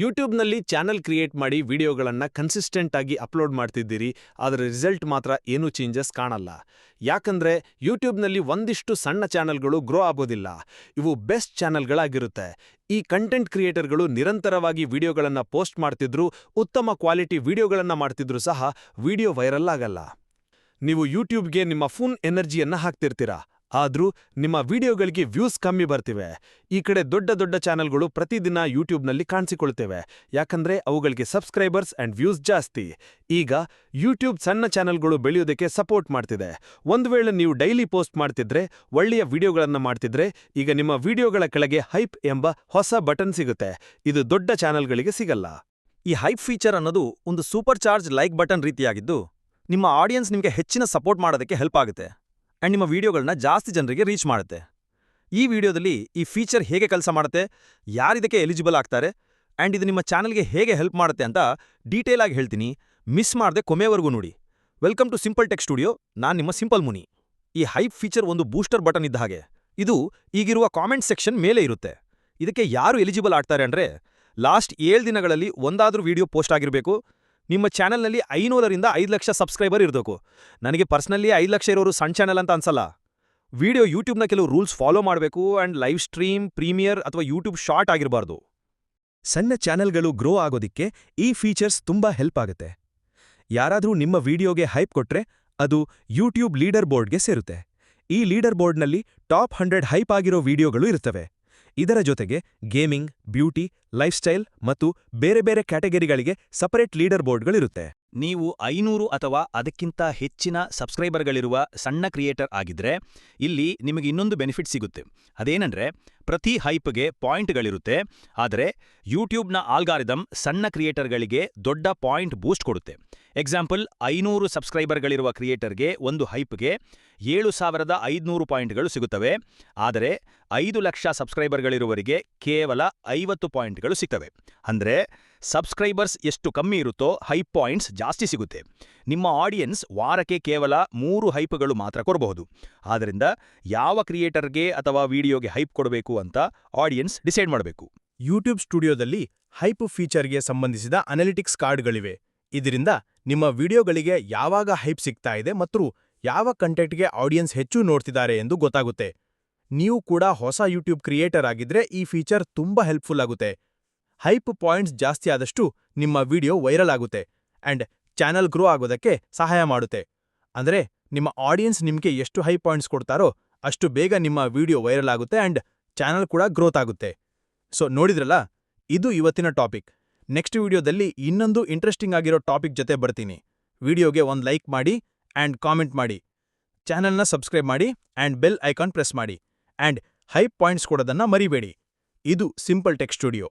ಯೂಟ್ಯೂಬ್ನಲ್ಲಿ channel create ಮಾಡಿ ವಿಡಿಯೋಗಳನ್ನು ಕನ್ಸಿಸ್ಟೆಂಟ್ ಆಗಿ ಅಪ್ಲೋಡ್ ಮಾಡ್ತಿದ್ದೀರಿ, ಆದರೆ ರಿಸಲ್ಟ್ ಮಾತ್ರ ಏನೂ ಚೇಂಜಸ್ ಕಾಣಲ್ಲ. ಯಾಕಂದ್ರೆ ಯೂಟ್ಯೂಬ್ನಲ್ಲಿ ಒಂದಿಷ್ಟು ಸಣ್ಣ ಚಾನೆಲ್ಗಳು ಗ್ರೋ ಆಗೋದಿಲ್ಲ. ಇವು ಬೆಸ್ಟ್ ಚಾನೆಲ್ಗಳಾಗಿರುತ್ತೆ. ಈ ಕಂಟೆಂಟ್ ಕ್ರಿಯೇಟರ್ಗಳು ನಿರಂತರವಾಗಿ ವಿಡಿಯೋಗಳನ್ನು ಪೋಸ್ಟ್ ಮಾಡ್ತಿದ್ರು, ಉತ್ತಮ ಕ್ವಾಲಿಟಿ ವಿಡಿಯೋಗಳನ್ನು ಮಾಡ್ತಿದ್ರು ಸಹ ವಿಡಿಯೋ ವೈರಲ್ ಆಗಲ್ಲ. ನೀವು ಯೂಟ್ಯೂಬ್ಗೆ ನಿಮ್ಮ ಫುಲ್ ಎನರ್ಜಿಯನ್ನ ಹಾಕ್ತಿರ್ತೀರಾ, ಆದ್ರೂ ನಿಮ್ಮ ವಿಡಿಯೋಗಳಿಗೆ ವ್ಯೂಸ್ ಕಮ್ಮಿ ಬರ್ತಿವೆ. ಈ ಕಡೆ ದೊಡ್ಡ ದೊಡ್ಡ ಚಾನೆಲ್ಗಳು ಪ್ರತಿದಿನ ಯೂಟ್ಯೂಬ್ನಲ್ಲಿ ಕಾಣಿಸಿಕೊಳ್ತೇವೆ, ಯಾಕಂದ್ರೆ ಅವುಗಳಿಗೆ ಸಬ್ಸ್ಕ್ರೈಬರ್ಸ್ ಅಂಡ್ ವ್ಯೂಸ್ ಜಾಸ್ತಿ. ಈಗ ಯೂಟ್ಯೂಬ್ ಸಣ್ಣ ಚಾನೆಲ್ಗಳು ಬೆಳೆಯೋದಕ್ಕೆ ಸಪೋರ್ಟ್ ಮಾಡ್ತಿದೆ. ಒಂದು ವೇಳೆ ನೀವು ಡೈಲಿ ಪೋಸ್ಟ್ ಮಾಡ್ತಿದ್ರೆ, ಒಳ್ಳೆಯ ವಿಡಿಯೋಗಳನ್ನು ಮಾಡ್ತಿದ್ರೆ, ಈಗ ನಿಮ್ಮ ವಿಡಿಯೋಗಳ ಕೆಳಗೆ ಹೈಪ್ ಎಂಬ ಹೊಸ ಬಟನ್ ಸಿಗುತ್ತೆ. ಇದು ದೊಡ್ಡ ಚಾನೆಲ್ಗಳಿಗೆ ಸಿಗಲ್ಲ. ಈ ಹೈಪ್ ಫೀಚರ್ ಅನ್ನೋದು ಒಂದು ಸೂಪರ್ ಚಾರ್ಜ್ ಲೈಕ್ ಬಟನ್ ರೀತಿಯಾಗಿದ್ದು, ನಿಮ್ಮ ಆಡಿಯನ್ಸ್ ನಿಮಗೆ ಹೆಚ್ಚಿನ ಸಪೋರ್ಟ್ ಮಾಡೋದಕ್ಕೆ ಹೆಲ್ಪ್ ಆಗುತ್ತೆ ಅಂಡ್ ನಿಮ್ಮ ವಿಡಿಯೋಗಳನ್ನ ಜಾಸ್ತಿ ಜನರಿಗೆ ರೀಚ್ ಮಾಡುತ್ತೆ. ಈ ವಿಡಿಯೋದಲ್ಲಿ ಈ ಫೀಚರ್ ಹೇಗೆ ಕೆಲಸ ಮಾಡುತ್ತೆ, ಯಾರಿದಕ್ಕೆ ಎಲಿಜಿಬಲ್ ಆಗ್ತಾರೆ ಅಂಡ್ ಇದು ನಿಮ್ಮ ಚಾನಲ್ಗೆ ಹೇಗೆ ಹೆಲ್ಪ್ ಮಾಡುತ್ತೆ ಅಂತ ಡೀಟೇಲ್ ಆಗಿ ಹೇಳ್ತೀನಿ. ಮಿಸ್ ಮಾಡದೆ ಕೊನೆವರೆಗೂ ನೋಡಿ. Welcome to simple tech studio. ನಾನು ನಿಮ್ಮ ಸಿಂಪಲ್ ಮುನಿ. ಈ ಹೈಪ್ ಫೀಚರ್ ಒಂದು ಬೂಸ್ಟರ್ ಬಟನ್ ಇದ್ದ ಹಾಗೆ. ಇದು ಈಗಿರುವ ಕಾಮೆಂಟ್ ಸೆಕ್ಷನ್ ಮೇಲೆ ಇರುತ್ತೆ. ಇದಕ್ಕೆ ಯಾರು ಎಲಿಜಿಬಲ್ ಆಗ್ತಾರೆ ಅಂದ್ರೆ, ಲಾಸ್ಟ್ 7 ದಿನಗಳಲ್ಲಿ ಒಂದಾದ್ರೂ ವಿಡಿಯೋ ಪೋಸ್ಟ್ ಆಗಿರಬೇಕು, ನಿಮ್ಮ ಚಾನೆಲ್ನಲ್ಲಿ 500ರಿಂದ 5 ಲಕ್ಷ ಸಬ್ಸ್ಕ್ರೈಬರ್ ಇರಬೇಕು. ನನಗೆ ಪರ್ಸನಲಿ 5 ಲಕ್ಷ ಇರೋರು ಸಣ್ಣ ಚಾನೆಲ್ ಅಂತ ಅನ್ಸಲ್ಲ. ವಿಡಿಯೋ ಯೂಟ್ಯೂಬ್ನ ಕೆಲವು ರೂಲ್ಸ್ ಫಾಲೋ ಮಾಡಬೇಕು ಅಂಡ್ ಲೈವ್ ಸ್ಟ್ರೀಮ್, ಪ್ರೀಮಿಯರ್ ಅಥವಾ ಯೂಟ್ಯೂಬ್ ಶಾರ್ಟ್ ಆಗಿರಬಾರ್ದು. ಸಣ್ಣ ಚಾನೆಲ್ಗಳು ಗ್ರೋ ಆಗೋದಿಕ್ಕೆ ಈ ಫೀಚರ್ಸ್ ತುಂಬಾ ಹೆಲ್ಪ್ ಆಗುತ್ತೆ. ಯಾರಾದ್ರೂ ನಿಮ್ಮ ವಿಡಿಯೋಗೆ ಹೈಪ್ ಕೊಟ್ರೆ ಅದು ಯೂಟ್ಯೂಬ್ ಲೀಡರ್ ಬೋರ್ಡ್ಗೆ ಸೇರುತ್ತೆ. ಈ ಲೀಡರ್ ಬೋರ್ಡ್ನಲ್ಲಿ ಟಾಪ್ 100 ಹೈಪ್ ಆಗಿರೋ ವಿಡಿಯೋಗಳು ಇರ್ತವೆ. ಇದರ ಜೊತೆಗೆ ಗೇಮಿಂಗ್, ಬ್ಯೂಟಿ, ಲೈಫ್ ಸ್ಟೈಲ್ ಮತ್ತು ಬೇರೆ ಬೇರೆ ಕ್ಯಾಟಗರಿಗಳಿಗೆ ಸಪರೇಟ್ ಲೀಡರ್ ಬೋರ್ಡ್ಗಳಿರುತ್ತೆ. ನೀವು 500 ಅಥವಾ ಅದಕ್ಕಿಂತ ಹೆಚ್ಚಿನ ಸಬ್ಸ್ಕ್ರೈಬರ್ಗಳಿರುವ ಸಣ್ಣ ಕ್ರಿಯೇಟರ್ ಆಗಿದ್ರೆ, ಇಲ್ಲಿ ನಿಮಗೆ ಇನ್ನೊಂದು ಬೆನಿಫಿಟ್ ಸಿಗುತ್ತೆ. ಅದೇನಂದ್ರೆ, ಪ್ರತಿ ಹೈಪ್ಗೆ ಪಾಯಿಂಟ್ಗಳಿರುತ್ತೆ, ಆದರೆ ಯೂಟ್ಯೂಬ್ನ ಆಲ್ಗಾರಿದಮ್ ಸಣ್ಣ ಕ್ರಿಯೇಟರ್ಗಳಿಗೆ ದೊಡ್ಡ ಪಾಯಿಂಟ್ ಬೂಸ್ಟ್ ಕೊಡುತ್ತೆ. ಎಕ್ಸಾಂಪಲ್, 500 ಸಬ್ಸ್ಕ್ರೈಬರ್ಗಳಿರುವ ಕ್ರಿಯೇಟರ್ಗೆ ಒಂದು ಹೈಪ್ಗೆ 7500 ಪಾಯಿಂಟ್ಗಳು ಸಿಗುತ್ತವೆ, ಆದರೆ 5 ಲಕ್ಷ ಸಬ್ಸ್ಕ್ರೈಬರ್ಗಳಿರುವವರಿಗೆ ಕೇವಲ 50 ಪಾಯಿಂಟ್ಗಳು ಸಿಗ್ತವೆ. ಅಂದ್ರೆ ಸಬ್ಸ್ಕ್ರೈಬರ್ಸ್ ಎಷ್ಟು ಕಮ್ಮಿ ಇರುತ್ತೋ ಹೈಪ್ ಪಾಯಿಂಟ್ಸ್ ಜಾಸ್ತಿ ಸಿಗುತ್ತೆ. ನಿಮ್ಮ ಆಡಿಯನ್ಸ್ ವಾರಕ್ಕೆ ಕೇವಲ 3 ಹೈಪ್ಗಳು ಮಾತ್ರ ಕೊಡಬಹುದು. ಆದ್ದರಿಂದ ಯಾವ ಕ್ರಿಯೇಟರ್ಗೆ ಅಥವಾ ವಿಡಿಯೋಗೆ ಹೈಪ್ ಕೊಡಬೇಕು ಅಂತ ಆಡಿಯನ್ಸ್ ಡಿಸೈಡ್ ಮಾಡಬೇಕು. ಯೂಟ್ಯೂಬ್ ಸ್ಟುಡಿಯೋದಲ್ಲಿ ಹೈಪ್ ಫೀಚರ್ಗೆ ಸಂಬಂಧಿಸಿದ ಅನಾಲಿಟಿಕ್ಸ್ ಕಾರ್ಡ್ಗಳಿವೆ. ಇದರಿಂದ ನಿಮ್ಮ ವಿಡಿಯೋಗಳಿಗೆ ಯಾವಾಗ ಹೈಪ್ ಸಿಗ್ತಾ ಇದೆ ಮತ್ತು ಯಾವ ಕಂಟೆಂಟ್ಗೆ ಆಡಿಯನ್ಸ್ ಹೆಚ್ಚು ನೋಡ್ತಿದ್ದಾರೆ ಎಂದು ಗೊತ್ತಾಗುತ್ತೆ. ನೀವು ಕೂಡ ಹೊಸ ಯೂಟ್ಯೂಬ್ ಕ್ರಿಯೇಟರ್ ಆಗಿದ್ರೆ ಈ ಫೀಚರ್ ತುಂಬಾ ಹೆಲ್ಪ್ಫುಲ್ ಆಗುತ್ತೆ. ಹೈಪ್ ಪಾಯಿಂಟ್ಸ್ ಜಾಸ್ತಿ ಆದಷ್ಟು ನಿಮ್ಮ ವಿಡಿಯೋ ವೈರಲ್ ಆಗುತ್ತೆ ಅಂಡ್ ಚಾನಲ್ ಗ್ರೋ ಆಗೋದಕ್ಕೆ ಸಹಾಯ ಮಾಡುತ್ತೆ. ಅಂದ್ರೆ ನಿಮ್ಮ ಆಡಿಯನ್ಸ್ ನಿಮಗೆ ಎಷ್ಟು ಹೈ ಪಾಯಿಂಟ್ಸ್ ಕೊಡ್ತಾರೋ ಅಷ್ಟು ಬೇಗ ನಿಮ್ಮ ವಿಡಿಯೋ ವೈರಲ್ ಆಗುತ್ತೆ ಅಂಡ್ ಚಾನಲ್ ಕೂಡ ಗ್ರೋತ್ ಆಗುತ್ತೆ. ಸೊ ನೋಡಿದ್ರಲ್ಲ, ಇದು ಇವತ್ತಿನ ಟಾಪಿಕ್. ನೆಕ್ಸ್ಟ್ ವಿಡಿಯೋದಲ್ಲಿ ಇನ್ನೊಂದು ಇಂಟ್ರೆಸ್ಟಿಂಗ್ ಆಗಿರೋ ಟಾಪಿಕ್ ಜೊತೆ ಬರ್ತೀನಿ. ವಿಡಿಯೋಗೆ ಒಂದು ಲೈಕ್ ಮಾಡಿ ಅಂಡ್ ಕಾಮೆಂಟ್ ಮಾಡಿ, ಚಾನಲ್ನ ಸಬ್ಸ್ಕ್ರೈಬ್ ಮಾಡಿ ಅಂಡ್ ಬೆಲ್ ಐಕಾನ್ ಪ್ರೆಸ್ ಮಾಡಿ ಅಂಡ್ ಹೈಪ್ ಪಾಯಿಂಟ್ಸ್ ಕೊಡೋದನ್ನ ಮರಿಬೇಡಿ. ಇದು ಸಿಂಪಲ್ ಟೆಕ್ ಸ್ಟುಡಿಯೋ.